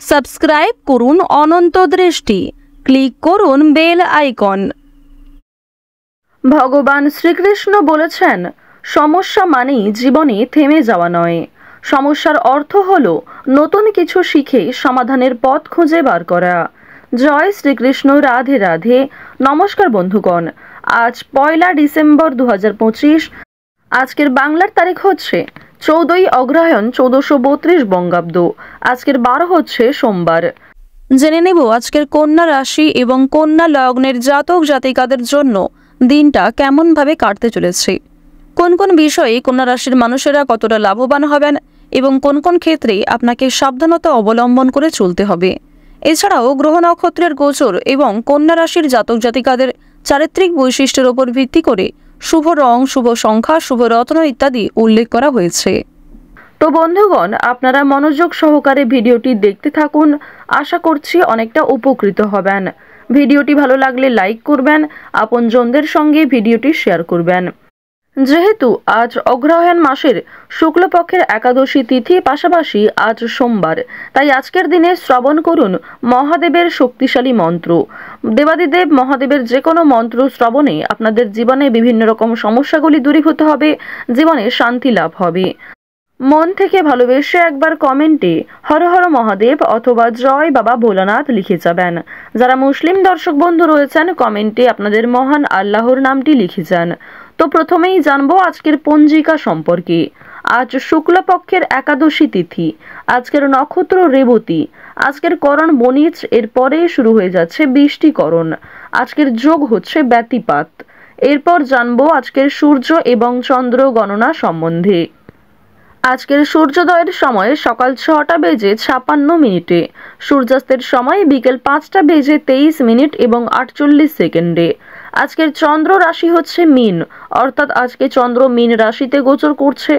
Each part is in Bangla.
সাবস্ক্রাইব করুন অনন্ত দৃষ্টি, ক্লিক করুন বেল আইকন। ভগবান শ্রীকৃষ্ণ বলেছেন, সমস্যা মানেই জীবনে থেমে যাওয়া নয়, সমস্যার অর্থ হলো নতুন কিছু শিখে সমাধানের পথ খুঁজে বার করা। জয় শ্রীকৃষ্ণ, রাধে রাধে। নমস্কার বন্ধুগণ, আজ 1 ডিসেম্বর 2025। আজকের বাংলার তারিখ হচ্ছে 14 অগ্রহায়ণ 1432 বঙ্গাব্দ। আজকের বার হচ্ছে সোমবার। জেনে নেব আজকের কন্যা রাশি এবং কন্যা লগ্নের জাতক জাতিকাদের জন্য দিনটা কেমনভাবে কাটতে চলেছে, কোন কোন বিষয়ে কন্যা রাশির মানুষেরা কতটা লাভবান হবেন এবং কোন কোন ক্ষেত্রে আপনাকে সাবধানতা অবলম্বন করে চলতে হবে। এছাড়াও গ্রহ নক্ষত্রের গোচর এবং কন্যা রাশির জাতক জাতিকাদের চারিত্রিক বৈশিষ্ট্যের উপর ভিত্তি করে শুভ রং, শুভ সংখ্যা, শুভ রত্ন ইত্যাদি উল্লেখ করা হয়েছে। তো বন্ধুগণ, আপনারা মনোযোগ সহকারে ভিডিওটি দেখতে থাকুন। আশা করছি অনেকটা উপকৃত হবেন। ভিডিওটি ভালো লাগলে লাইক করবেন, আপনজনদের সঙ্গে ভিডিওটি শেয়ার করবেন। যেহেতু আজ অগ্রহায়ণ মাসের শুক্লপক্ষের একাদশী তিথি, পাশাপাশি আজ সোমবার, তাই আজকের দিনে শ্রবণ করুন মহাদেবের শক্তিশালী মন্ত্র। দেবাদিদেব মহাদেবের যে কোনো মন্ত্র শ্রবণে আপনাদের জীবনে বিভিন্ন রকম সমস্যাগুলি দূরীভূত হবে, জীবনে শান্তি লাভ হবে। মন থেকে ভালোবেসে একবার কমেন্টে হর হর মহাদেব অথবা জয় বাবা ভোলানাথ লিখে যাবেন। যারা মুসলিম দর্শক বন্ধু রয়েছেন, কমেন্টে আপনাদের মহান আল্লাহর নামটি লিখে যান। তো প্রথমেই জানবো আজকের পঞ্জিকা সম্পর্কে। আজ শুক্লপক্ষের একাদশী তিথি, আজকের নক্ষত্র রেবতী, আজকের করণ বণিজ, এরপরে শুরু হয়ে যাচ্ছে বৃষ্টিকরণ, আজকের যোগ হচ্ছে ব্যতিপাত। এরপর জানবো আজকের সূর্য এবং চন্দ্র গণনা সম্বন্ধে। আজকের সূর্যোদয়ের সময় সকাল 6টা বেজে 56 মিনিটে, সূর্যাস্তের সময় বিকেল 5টা বেজে 23 মিনিট এবং 48 সেকেন্ডে। আজকের চন্দ্র রাশি হচ্ছে মীন, অর্থাৎ আজকে চন্দ্র মীন রাশিতে গোচর করছে।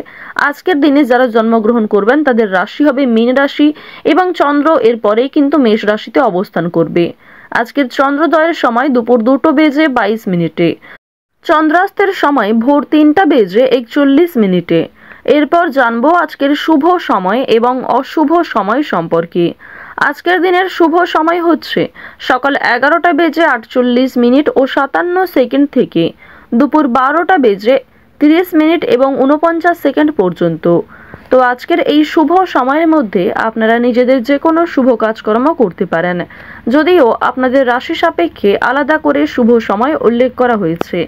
আজকের দিনে যারা জন্মগ্রহণ করবেন তাদের রাশি হবে মীন রাশি এবং চন্দ্র এরপরেই কিন্তু মেষ রাশিতে অবস্থান করবে। আজকের চন্দ্রোদয়ের সময় দুপুর 2টো বেজে 22 মিনিটে, চন্দ্রাস্তের সময় ভোর 3টা বেজে 41 মিনিটে। এরপর জানবো আজকের শুভ সময় এবং অশুভ সময় সম্পর্কে। আজকের দিনের শুভ সময় হচ্ছে সকাল 11টা বেজে 48 মিনিট ও 57 সেকেন্ড থেকে দুপুর 12টা বেজে 30 মিনিট এবং 49 সেকেন্ড পর্যন্ত। তো আজকের এই শুভ সময়ের মধ্যে আপনারা নিজেদের যে কোনো শুভ কাজকর্ম করতে পারেন, যদিও আপনাদের রাশি সাপেক্ষে আলাদা করে শুভ সময় উল্লেখ করা হয়েছে।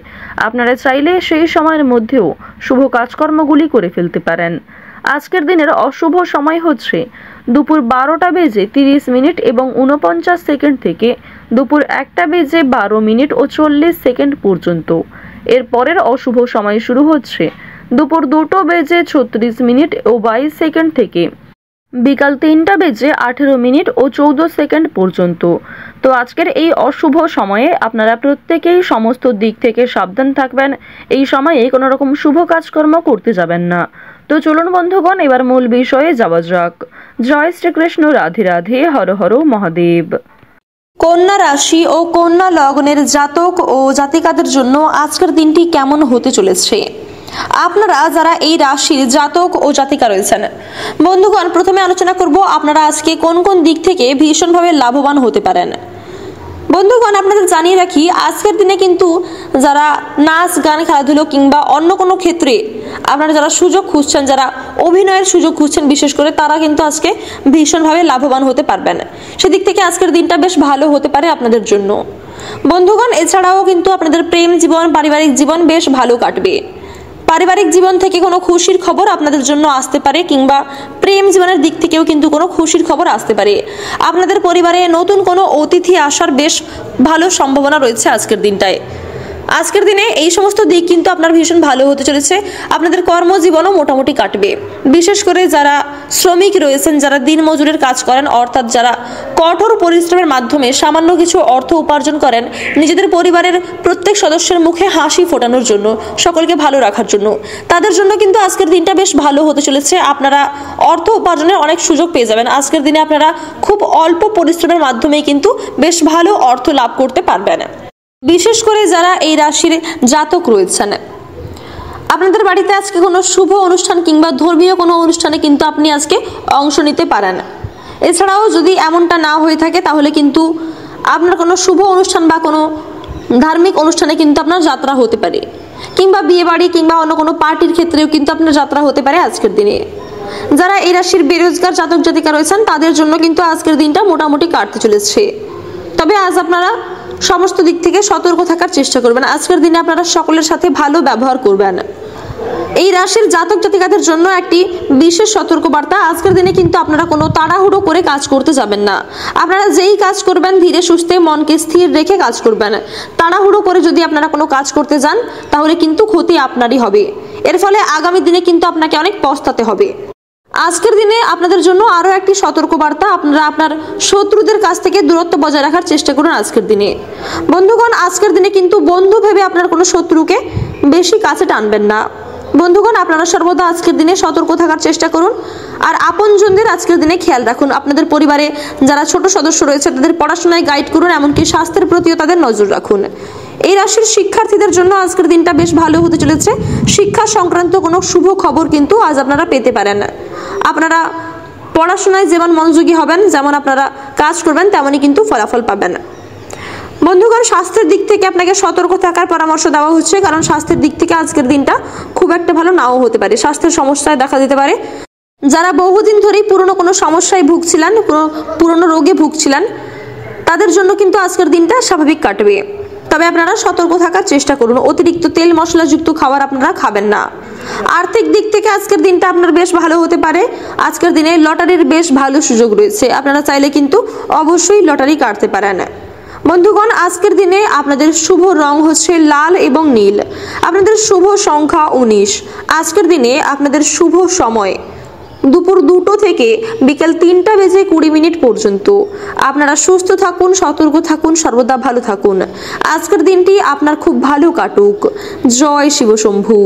আপনারা চাইলে সেই সময়ের মধ্যেও শুভ কাজকর্মগুলি করে ফেলতে পারেন। আজকের দিনের অশুভ সময় হচ্ছে দুপুর 12টা বেজে 30 মিনিট এবং 49 সেকেন্ড থেকে দুপুর 1টা বেজে 12 মিনিট ও 40 সেকেন্ড পর্যন্ত। এর পরের অশুভ সময় শুরু হচ্ছে দুপুর 2টো বেজে 36 মিনিট ও 22 সেকেন্ড থেকে বিকাল 3টা বেজে 18 মিনিট ও 14 সেকেন্ড পর্যন্ত। তো আজকের এই অশুভ সময়ে আপনারা প্রত্যেকেই সমস্ত দিক থেকে সাবধান থাকবেন। এই সময়ে কোনো রকম শুভ কাজকর্ম করতে যাবেন না। তো চলুন বন্ধুগণ, এবার মূল বিষয়ে যাওয়া যাক। জয় শ্রীকৃষ্ণ, রাধে রাধে, হর হর মহাদেব। কন্যা রাশি ও কন্যা লগ্নের জাতক ও জাতিকাদের জন্য আজকের দিনটি কেমন হতে চলেছে। আপনারা যারা এই রাশির জাতক ও জাতিকা রয়েছেন, বন্ধুগণ, প্রথমে আলোচনা করব আপনারা আজকে কোন কোন দিক থেকে ভীষণভাবে লাভবান হতে পারেন। বন্ধুগণ, আপনাদের জানিয়ে রাখি, আজকের দিনে কিন্তু যারা নাচ গান, খেলাধুলো কিংবা অন্য কোনো ক্ষেত্রে আপনারা যারা সুযোগ খুঁজছেন, যারা অভিনয়ের সুযোগ খুঁজছেন বিশেষ করে, তারা কিন্তু আজকে ভীষণভাবে লাভবান হতে পারবেন। সেদিক থেকে আজকের দিনটা বেশ ভালো হতে পারে আপনাদের জন্য। বন্ধুগণ, এছাড়াও কিন্তু আপনাদের প্রেম জীবন, পারিবারিক জীবন বেশ ভালো কাটবে। পারিবারিক জীবন থেকে কোনো খুশির খবর আপনাদের জন্য আসতে পারে কিংবা প্রেম জীবনের দিক থেকেও কিন্তু কোনো খুশির খবর আসতে পারে। আপনাদের পরিবারে নতুন কোনো অতিথি আসার বেশ ভালো সম্ভাবনা রয়েছে আজকের দিনটায়। আজকের দিনে এই সমস্ত দিক কিন্তু আপনার ভীষণ ভালো হতে চলেছে। আপনাদের কর্মজীবনও মোটামুটি কাটবে। বিশেষ করে যারা শ্রমিক রয়েছেন, যারা দিনমজুরের কাজ করেন, অর্থাৎ যারা কঠোর পরিশ্রমের মাধ্যমে সামান্য কিছু অর্থ উপার্জন করেন নিজেদের পরিবারের প্রত্যেক সদস্যের মুখে হাসি ফোটানোর জন্য, সকলকে ভালো রাখার জন্য, তাদের জন্য কিন্তু আজকের দিনটা বেশ ভালো হতে চলেছে। আপনারা অর্থ উপার্জনের অনেক সুযোগ পেয়ে যাবেন। আজকের দিনে আপনারা খুব অল্প পরিশ্রমের মাধ্যমেই কিন্তু বেশ ভালো অর্থ লাভ করতে পারবেন। বিশেষ করে যারা এই রাশির জাতক রয়েছেন, আপনাদের বাড়িতে আজকে কোনো শুভ অনুষ্ঠান কিংবা ধর্মীয় কোনো অনুষ্ঠানে কিন্তু আপনি আজকে অংশ নিতে পারেন। এছাড়াও যদি এমনটা না হয়ে থাকে তাহলে কিন্তু আপনার কোনো শুভ অনুষ্ঠান বা কোনো ধার্মিক অনুষ্ঠানে কিন্তু আপনার যাত্রা হতে পারে, কিংবা বিয়ে বাড়ি কিংবা অন্য কোনো পার্টির ক্ষেত্রেও কিন্তু আপনার যাত্রা হতে পারে আজকের দিনে। যারা এই রাশির বেরোজগার জাতক জাতিকা রয়েছেন তাদের জন্য কিন্তু আজকের দিনটা মোটামুটি কাটতে চলেছে। তবে আজ আপনারা সমস্ত দিক থেকে সতর্ক থাকার চেষ্টা করবেন। আজকের দিনে আপনারা সকলের সাথে ভালো ব্যবহার করবেন। এই রাশির জাতক জাতিকাদের জন্য একটি বিশেষ সতর্কবার্তা, আজকের দিনে কিন্তু আপনারা কোনো তাড়াহুড়ো করে কাজ করতে যাবেন না। আপনারা যেই কাজ করবেন ধীরে সুস্থে মনকে স্থির রেখে কাজ করবেন। তাড়াহুড়ো করে যদি আপনারা কোনো কাজ করতে যান তাহলে কিন্তু ক্ষতি আপনারই হবে। এর ফলে আগামী দিনে কিন্তু আপনাকে অনেক পস্তাতে হবে। আজকের দিনে আপনাদের জন্য আরও একটি সতর্কবার্তা, আপনারা আপনার শত্রুদের কাছ থেকে দূরত্ব বজায় রাখার চেষ্টা করুন আজকের দিনে। বন্ধুগণ, আজকের দিনে কিন্তু বন্ধু ভেবে আপনার কোনো শত্রুকে বেশি কাছে টানবেন না। বন্ধুগণ, আপনারা সর্বদা আজকের দিনে সতর্ক থাকার চেষ্টা করুন আর আপনজনদের আজকের দিনে খেয়াল রাখুন। আপনাদের পরিবারে যারা ছোট সদস্য রয়েছে তাদের পড়াশোনায় গাইড করুন, এমনকি স্বাস্থ্যের প্রতিও তাদের নজর রাখুন। এই রাশির শিক্ষার্থীদের জন্য আজকের দিনটা বেশ ভালো হতে চলেছে। শিক্ষা সংক্রান্ত কোনো শুভ খবর কিন্তু আজ আপনারা পেতে পারেন। আপনারা পড়াশোনায় যেমন মনোযোগী হবেন, যেমন আপনারা কাজ করবেন তেমনই কিন্তু ফলাফল পাবেন। বন্ধুগণ, স্বাস্থ্যের দিক থেকে আপনাকে সতর্ক থাকার পরামর্শ দেওয়া হচ্ছে, কারণ স্বাস্থ্যের দিক থেকে আজকের দিনটা খুব একটা ভালো নাও হতে পারে। স্বাস্থ্যের সমস্যায় দেখা দিতে পারে। যারা বহুদিন ধরেই পুরনো কোনো সমস্যায় ভুগছিলেন, পুরনো রোগে ভুগছিলেন, তাদের জন্য কিন্তু আজকের দিনটা স্বাভাবিক কাটবে। তবে আপনারা সতর্ক থাকার চেষ্টা করুন। অতিরিক্ত তেল মশলাযুক্ত খাবার আপনারা খাবেন না। আর্থিক দিক থেকে আজকের দিনটা আপনার বেশ ভালো হতে পারে। আজকের দিনে লটারির বেশ ভালো সুযোগ রয়েছে। আপনারা চাইলে কিন্তু অবশ্যই লটারি কাটতে পারেন। বন্ধুগণ, আজকের দিনে আপনাদের শুভ রং হচ্ছে লাল এবং নীল। আপনাদের শুভ সংখ্যা 19। আজকের দিনে আপনাদের শুভ সময় দুপুর 2টো থেকে বিকেল 3টা বেজে 20 মিনিট পর্যন্ত। আপনারা সুস্থ থাকুন, সতর্ক থাকুন, সর্বদা ভালো থাকুন। আজকের দিনটি আপনার খুব ভালো কাটুক। জয় শিবশম্ভু।